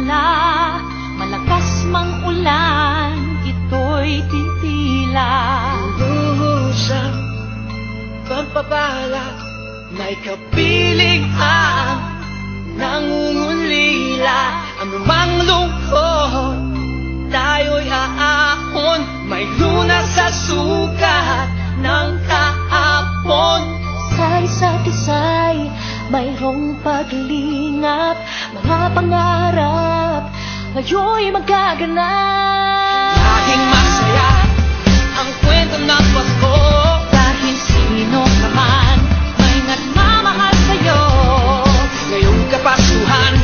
himala, malakas mang ulan, ito'y titila. Lubusang pagpapala, may kapiling ang nangungulila. Anumang lungkot, tayo'y aahon, may lunas sa sugat ng kahapon. Sa isa't isa'y mayroong paglingap, mga pangarap ngayon'y magaganap. Laging masaya ang kwento ng Pasko, Dahil sino ka man may nagmamahal sa'yo. ngayong Kapaskuhan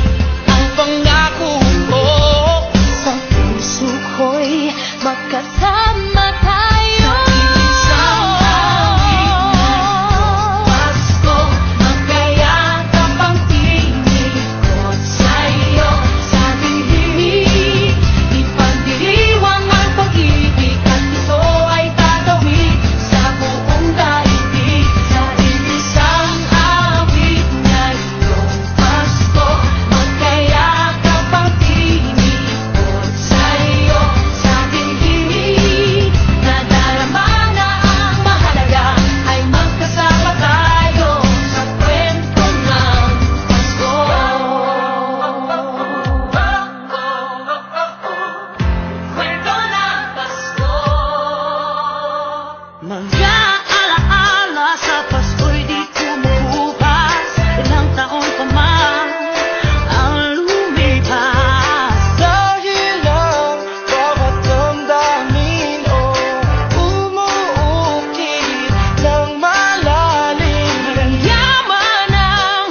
ang pangako ko. Sa puso ko'y magkasama tayo. Isang awit ng Pasko, magkayakap ang tinig ko't sa'yo. Sa ating himig, ipagdiriwang ang pag-ibig, at ito ay tatawid sa buong daigdig. Sa isang awit ngayong Pasko, magkayakap ang tinig ko't sa'yo. Sa ating himig, nadarama na ang mahalaga, ay magkasama tayo sa kwento ng Pasko. Kwento ng Pasko. Mga alaala sa Pasko'y di kumukupas, ilang taon pa man ang lumipas. Dahil ang bawat damdamin o umuukit ng malalim. Yaman ang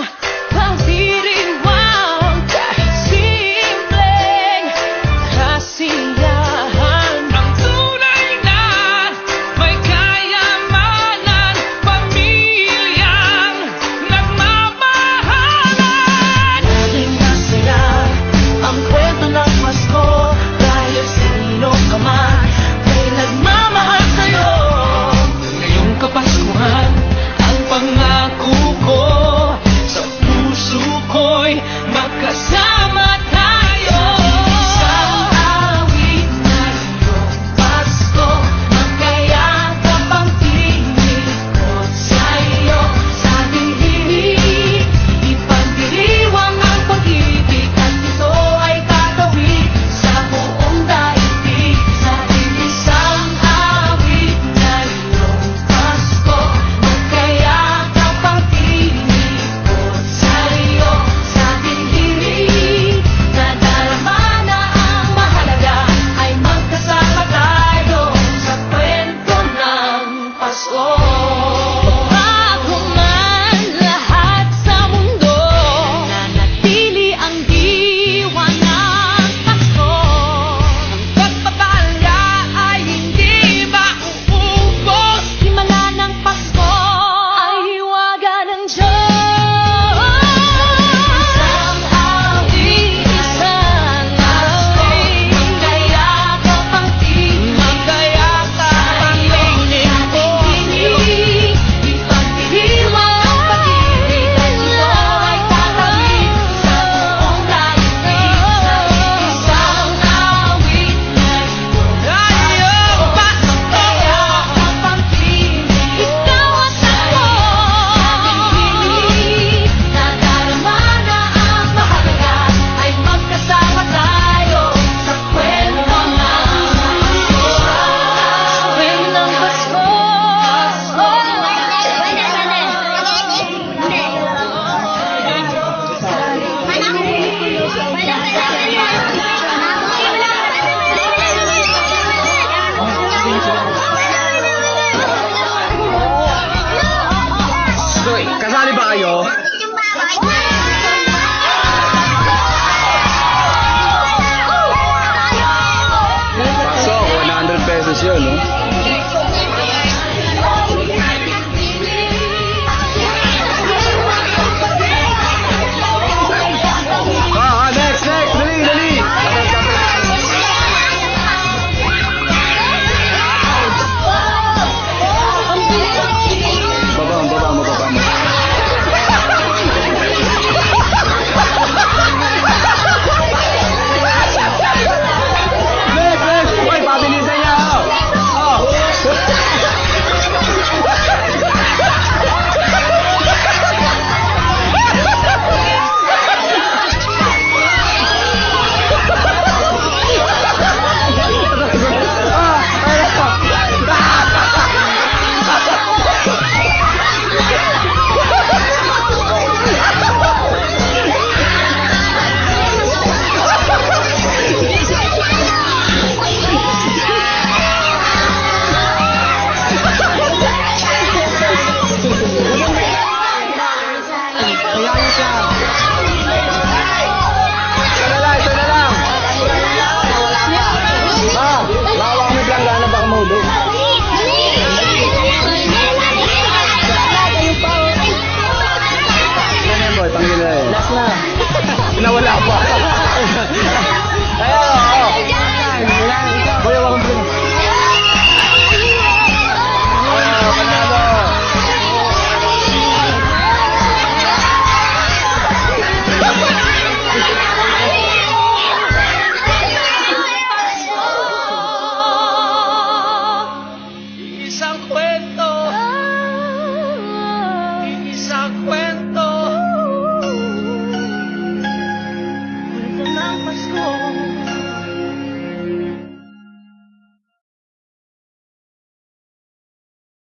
pagdiriwang, kahit simpleng kasiyahan. Ang tunay na may kayamanan, pamilyang nagmamahalan. Laging masaya ang kwento ng Pasko, dahil sino ka man may nagmamahal sa'yo. Ngayong Kapaskuhan, ang pangako ko, sa puso ko'y magkasama tayo. Isang awit ngayong Pasko, magkayakap ang tinig ko't sa'yo. Sa ating himig, ipagdiriwang ang pag-ibig, at ito ay tatawid sa buong daigdig. Sa isang awit ngayong Pasko, magkayakap ang tinig ko't sa'yo. Sa ating himig, nadarama na ang mahalaga, ay magkasama tayo sa kwento ng Pasko. Bago man lahat sa mundo, nanatili ang diwa ng Pasko. Ang pagpapala ay hindi mauubos. Himala ng Pasko ay hiwaga ng Diyos. Isang awit Isang awit, magkayakap ang tinig, magkayakap ang tinig ko. ipagdiriwang ang pag-ibig, at ito ay tatawid sa buong daigdig. Isang awit ngayong Pasko, Magkayakap ang tinig, ikaw at ako. Nadarama na ang mahalaga, ay magkasama tayo sa kwento ng Pasko. Hoy, kasali ba kayo? Pasok, 100 pesos yun, no? Next, dali, dali! isang kwento